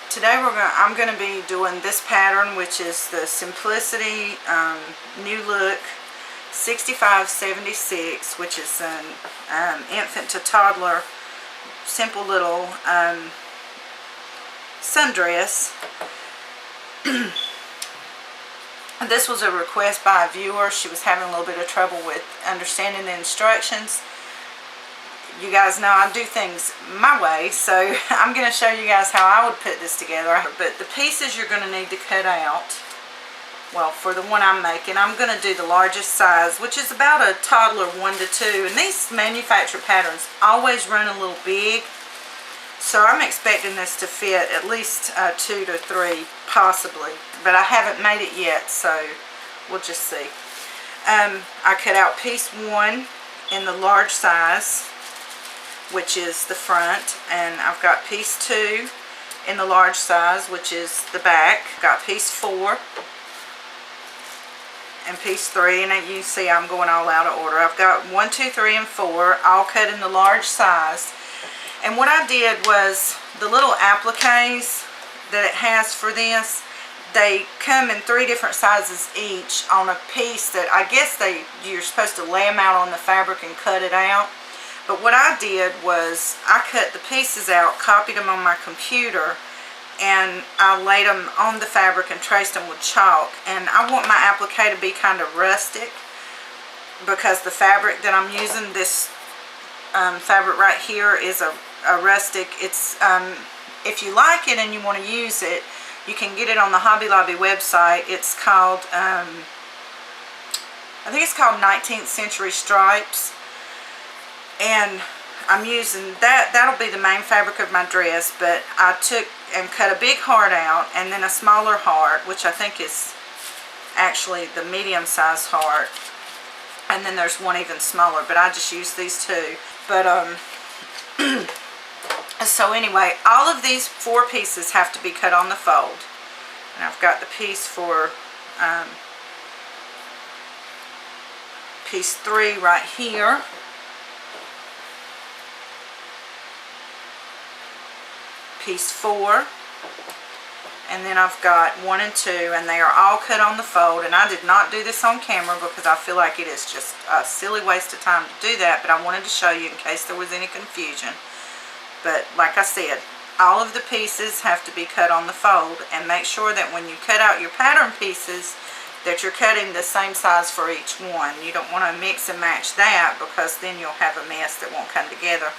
Today I'm going to be doing this pattern, which is the Simplicity New Look 6576, which is an infant to toddler simple little sundress. This was a request by a viewer. She was having a little bit of trouble with understanding the instructions. You guys know I do things my way, so I'm going to show you guys how I would put this together. But the pieces you're going to need to cut out, well, for the one I'm making, I'm going to do the largest size, which is about a toddler 1 to 2. And these manufacturer patterns always run a little big, so I'm expecting this to fit at least 2 to 3, possibly. But I haven't made it yet, so we'll just see. I cut out piece 1 in the large size, which is the front, and I've got piece 2 in the large size, which is the back. I've got piece 4 and piece 3, and you see I'm going all out of order. I've got 1, 2, 3, and 4 all cut in the large size. And what I did was the little appliques that it has for this, they come in 3 different sizes each on a piece that I guess you're supposed to lay them out on the fabric and cut it out. But what I did was I cut the pieces out, copied them on my computer, and I laid them on the fabric and traced them with chalk. And I want my applique to be kind of rustic, because the fabric that I'm using, this fabric right here, is a rustic. It's if you like it and you want to use it, you can get it on the Hobby Lobby website. It's called I think it's called 19th Century Stripes. And I'm using that'll be the main fabric of my dress, but I took and cut a big heart out and then a smaller heart, which I think is actually the medium size heart, and then there's one even smaller, but I just used these 2. But so anyway, all of these 4 pieces have to be cut on the fold, and I've got the piece for piece 3 right here. Piece 4, and then I've got 1 and 2, and they are all cut on the fold. And I did not do this on camera because I feel like it is just a silly waste of time to do that, but I wanted to show you in case there was any confusion. But like I said, all of the pieces have to be cut on the fold, and make sure that when you cut out your pattern pieces that you're cutting the same size for each one. You don't want to mix and match that, because then you'll have a mess that won't come together.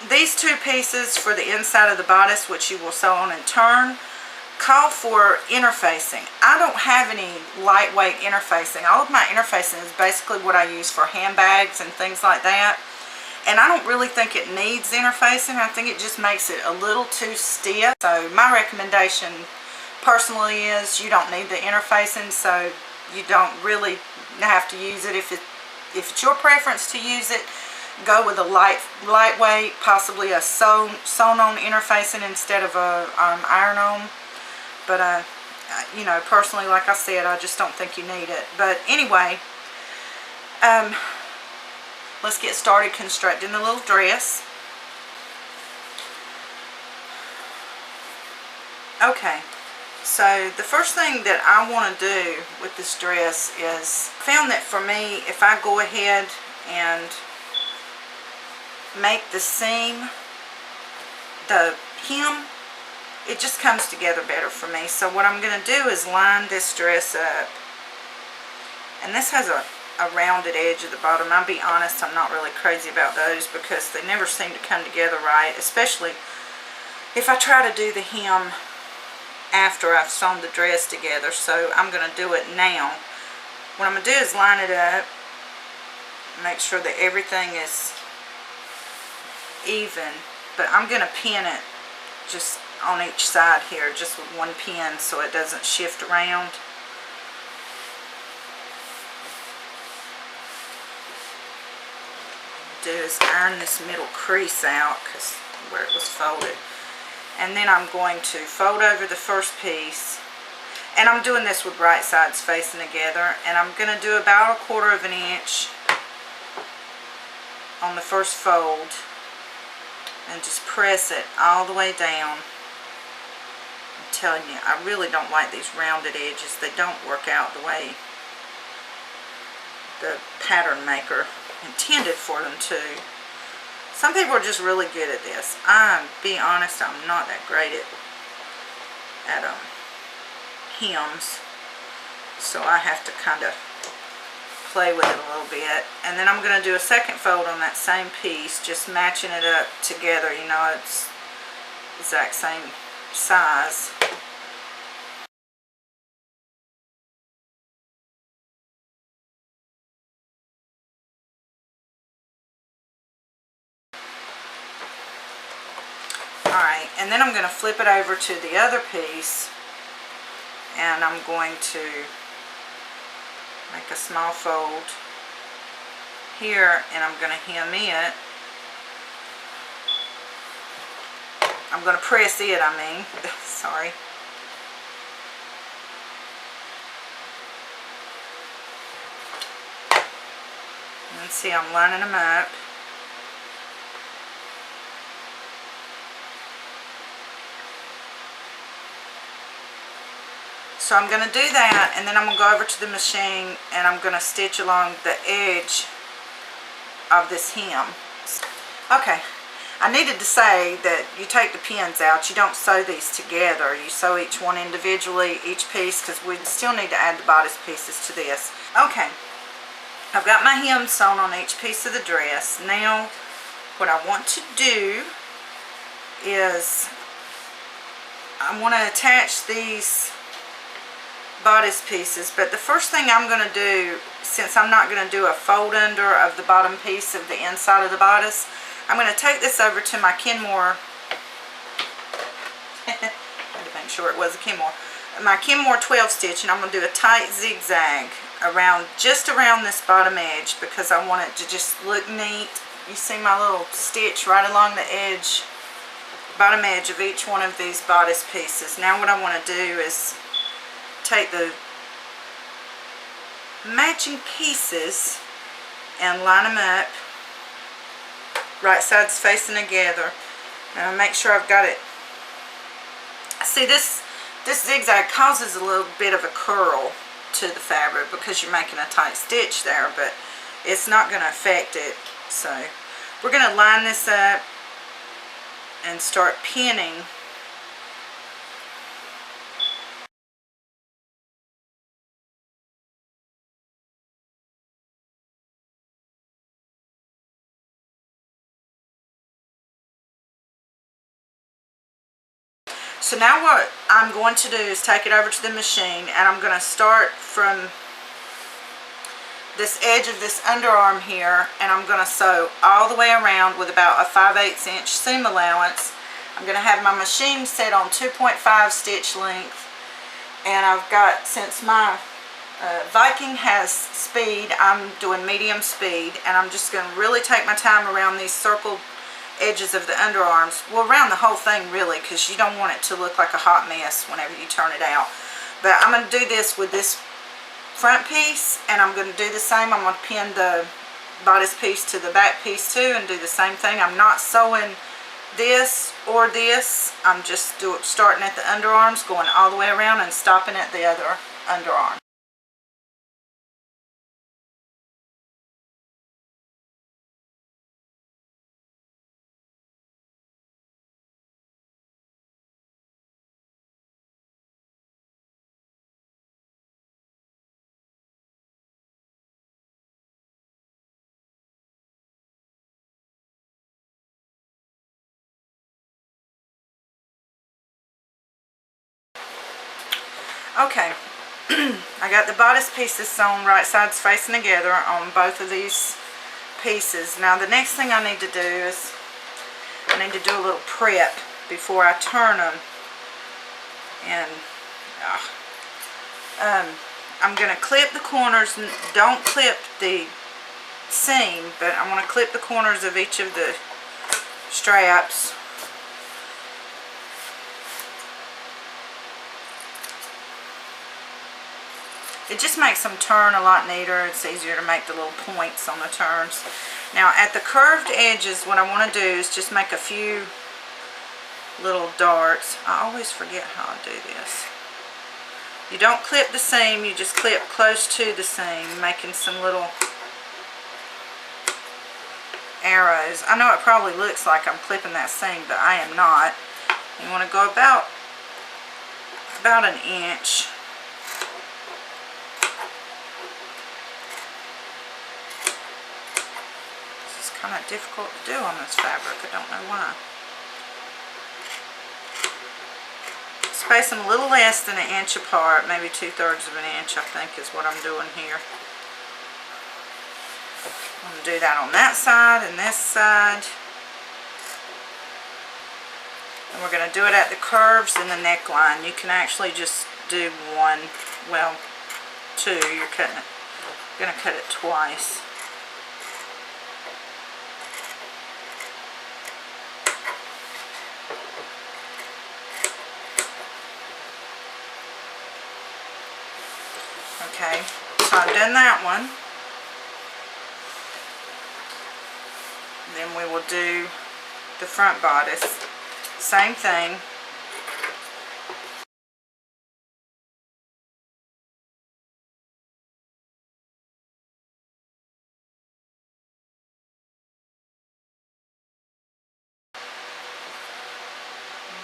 These 2 pieces for the inside of the bodice, which you will sew on and turn, call for interfacing. I don't have any lightweight interfacing. All of my interfacing is basically what I use for handbags and things like that. And I don't really think it needs interfacing. I think it just makes it a little too stiff. So my recommendation personally is you don't need the interfacing, so you don't really have to use it. If it's your preference to use it, go with a lightweight, possibly a sewn-on interfacing instead of a iron-on. But you know, personally, like I said, I just don't think you need it. But anyway, let's get started constructing the little dress. Okay, so the first thing that I want to do with this dress is, I found that for me, if I go ahead and make the seam, the hem, it just comes together better for me. So what I'm going to do is line this dress up, and this has a rounded edge at the bottom. I'll be honest, I'm not really crazy about those because they never seem to come together right, especially if I try to do the hem after I've sewn the dress together. So I'm going to do it now. What I'm going to do is line it up, make sure that everything is even, but I'm going to pin it just on each side here, just with 1 pin, so it doesn't shift around. What I'll do is iron this middle crease out, because where it was folded, and then I'm going to fold over the first piece, and I'm doing this with right sides facing together, and I'm going to do about 1/4 inch on the first fold, and just press it all the way down. I'm telling you, I really don't like these rounded edges. They don't work out the way the pattern maker intended for them to. Some people are just really good at this. Be honest, I'm not that great at hems, so I have to kind of play with it a little bit. And then I'm going to do a second fold on that same piece, just matching it up together. You know, it's exact same size. Alright, and then I'm going to flip it over to the other piece, and I'm going to make a small fold here, and I'm going to hem it. I'm going to press it, I mean. Sorry. And see, I'm lining them up. So I'm going to do that, and then I'm going to go over to the machine and I'm going to stitch along the edge of this hem. Okay, I needed to say that you take the pins out. You don't sew these together. You sew each one individually, each piece, because we still need to add the bodice pieces to this. Okay, I've got my hem sewn on each piece of the dress. Now, what I want to do is I want to attach these bodice pieces, but the first thing I'm going to do, since I'm not going to do a fold under of the bottom piece of the inside of the bodice, I'm going to take this over to my Kenmore. I had to make sure it was a Kenmore. My Kenmore 12 stitch, and I'm going to do a tight zigzag around, just around this bottom edge, because I want it to just look neat. You see my little stitch right along the edge, bottom edge of each one of these bodice pieces. Now what I want to do is take the matching pieces and line them up, right sides facing together, and I make sure I've got it. See, this zigzag causes a little bit of a curl to the fabric because you're making a tight stitch there, but it's not going to affect it. So we're going to line this up and start pinning. So now what I'm going to do is take it over to the machine, and I'm going to start from this edge of this underarm here, and I'm going to sew all the way around with about a 5/8 inch seam allowance. I'm going to have my machine set on 2.5 stitch length, and I've got, since my Viking has speed, I'm doing medium speed, and I'm just going to really take my time around these circled edges of the underarms. Well, around the whole thing really, because you don't want it to look like a hot mess whenever you turn it out. But I'm going to do this with this front piece, and I'm going to do the same. I'm going to pin the bodice piece to the back piece too and do the same thing. I'm not sewing this or this. I'm just starting at the underarms, going all the way around and stopping at the other underarm. Okay, I got the bodice pieces sewn right sides facing together on both of these pieces. Now the next thing I need to do is I need to do a little prep before I turn them. And I'm going to clip the corners. Don't clip the seam, but I want to clip the corners of each of the straps. it just makes them turn a lot neater. It's easier to make the little points on the turns. Now at the curved edges, what I want to do is just make a few little darts. I always forget how I do this. You don't clip the seam, you just clip close to the seam, making some little arrows. I know it probably looks like I'm clipping that seam, but I am not. You want to go about an inch. This is kind of difficult to do on this fabric. I don't know why. Space them a little less than an inch apart, maybe 2/3 of an inch, I think is what I'm doing here. I'm going to do that on that side and this side. And we're going to do it at the curves in the neckline. You can actually just do one, well, two. You're going to cut it twice. Okay, so I've done that one. Then we will do the front bodice. Same thing.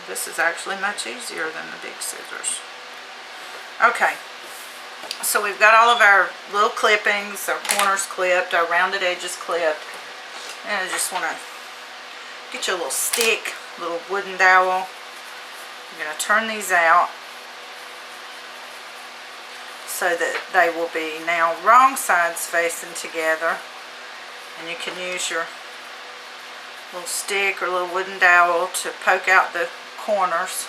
This is actually much easier than the big scissors. Okay. So we've got all of our little clippings, our corners clipped, our rounded edges clipped. And I just want to get you a little stick, a little wooden dowel. I'm going to turn these out so that they will be now wrong sides facing together. And you can use your little stick or little wooden dowel to poke out the corners.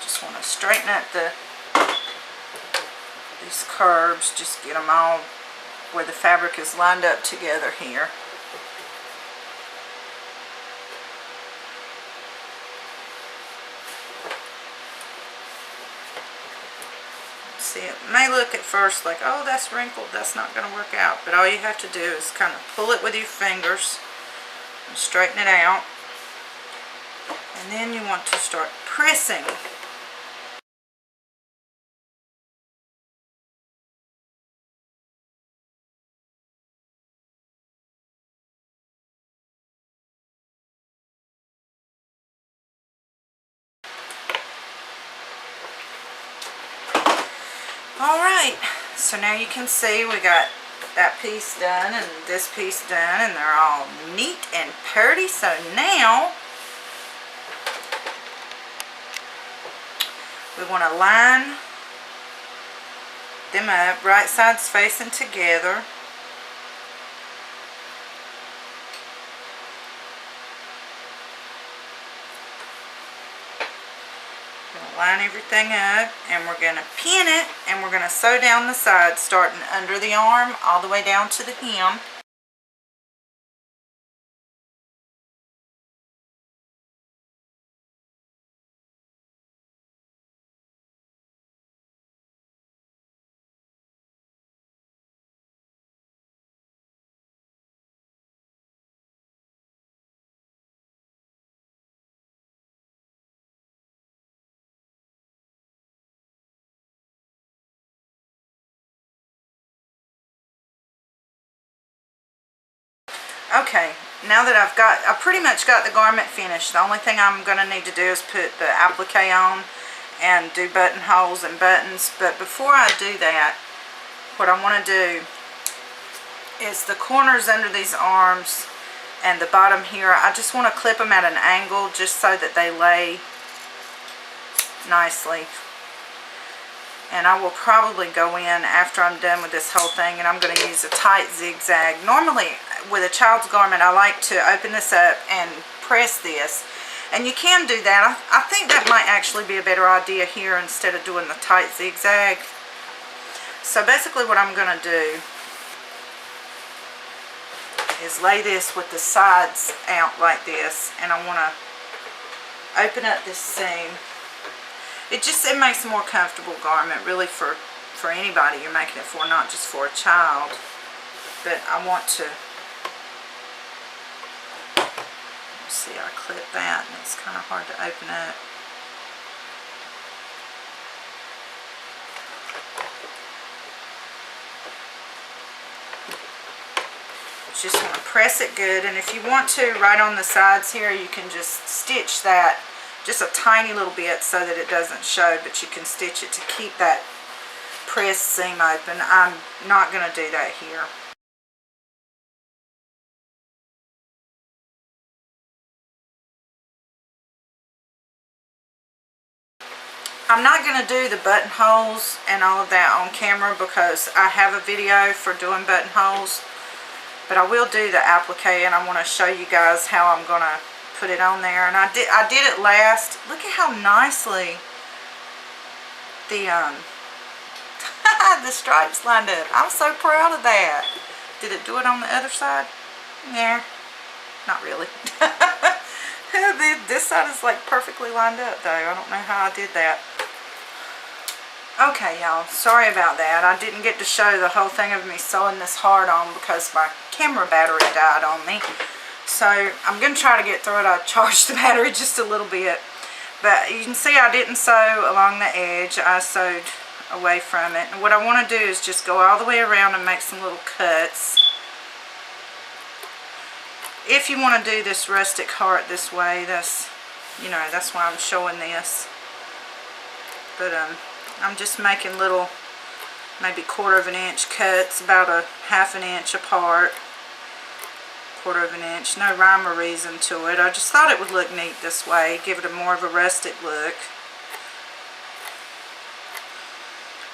Just want to straighten up these curves, just get them all where the fabric is lined up together here. See, it may look at first like, oh, that's wrinkled, that's not going to work out, but all you have to do is kind of pull it with your fingers and straighten it out, and then you want to start pressing. Alright, so now you can see we got that piece done and this piece done, and they're all neat and pretty. So now we want to line them up, right sides facing together. Line everything up, and we're going to pin it, and we're going to sew down the sides starting under the arm all the way down to the hem. Okay, now that I pretty much got the garment finished, the only thing I'm going to need to do is put the applique on and do buttonholes and buttons. But before I do that, what I want to do is the corners under these arms and the bottom here, I just want to clip them at an angle just so that they lay nicely. And I will probably go in after I'm done with this whole thing, and I'm going to use a tight zigzag. Normally with a child's garment, I like to open this up and press this, and you can do that. I think that might actually be a better idea here instead of doing the tight zigzag. So basically what I'm going to do is lay this with the sides out like this, and I want to open up this seam. It makes a more comfortable garment, really, for anybody you're making it for, not just for a child. But I want to, see, I clip that and it's kind of hard to open up. Just want to press it good, and if you want to, right on the sides here, you can just stitch that just a tiny little bit so that it doesn't show, but you can stitch it to keep that press seam open. I'm not going to do that here. I'm not going to do the buttonholes and all of that on camera because I have a video for doing buttonholes. But I will do the applique, and I want to show you guys how I'm going to put it on there. And I did it last. Look at how nicely the the stripes lined up. I'm so proud of that. Did it do it on the other side? Yeah, not really. This side is like perfectly lined up though. I don't know how I did that. Okay, y'all, sorry about that. I didn't get to show the whole thing of me sewing this hard on because my camera battery died on me. So I'm going to try to get through it. I charged the battery just a little bit. But you can see I didn't sew along the edge. I sewed away from it. And what I want to do is just go all the way around and make some little cuts. If you want to do this rustic heart this way, that's why I'm showing this. But I'm just making little, maybe 1/4 of an inch cuts, about a 1/2 inch apart. 1/4 of an inch. No rhyme or reason to it. I just thought it would look neat this way, give it more of a rustic look.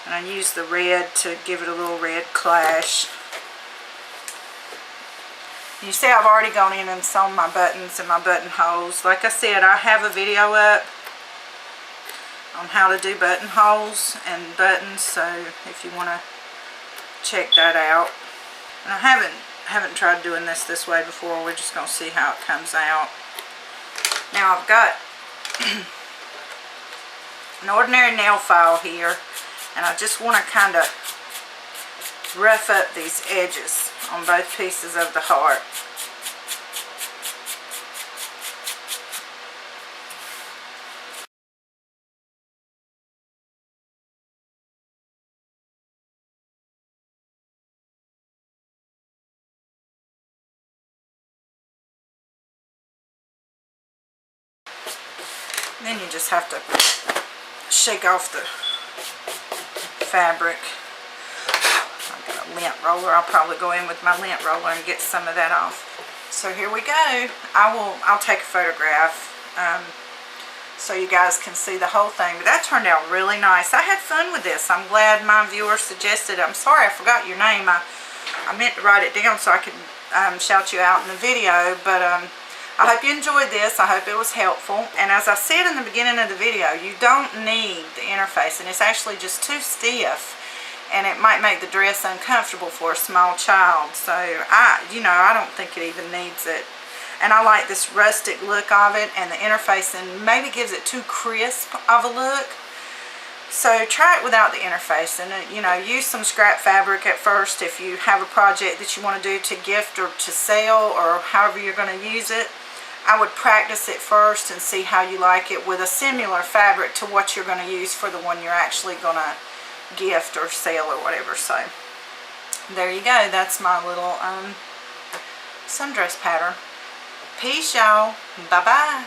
And I used the red to give it a little red clash. You see I've already gone in and sewn my buttons and my buttonholes. Like I said, I have a video up on how to do buttonholes and buttons, so if you want to check that out. And I haven't tried doing this way before. We're just going to see how it comes out. Now I've got an ordinary nail file here, and I just want to kind of rough up these edges on both pieces of the heart. Then you just have to shake off the fabric. I've got a lint roller. I'll probably go in with my lint roller and get some of that off. So here we go. I'll take a photograph so you guys can see the whole thing. But that turned out really nice. I had fun with this. I'm glad my viewer suggested. I'm sorry I forgot your name. I meant to write it down so I could shout you out in the video. But I hope you enjoyed this. I hope it was helpful. And as I said in the beginning of the video, you don't need the interface, and it's actually just too stiff, and it might make the dress uncomfortable for a small child. So I don't think it even needs it. And I like this rustic look of it, and the interfacing maybe gives it too crisp of a look. So try it without the interface, and use some scrap fabric at first if you have a project that you want to do to gift or to sell, or however you're going to use it. I would practice it first and see how you like it with a similar fabric to what you're going to use for the one you're actually going to gift or sell or whatever. So there you go. That's my little sundress pattern. Peace, y'all. Bye-bye.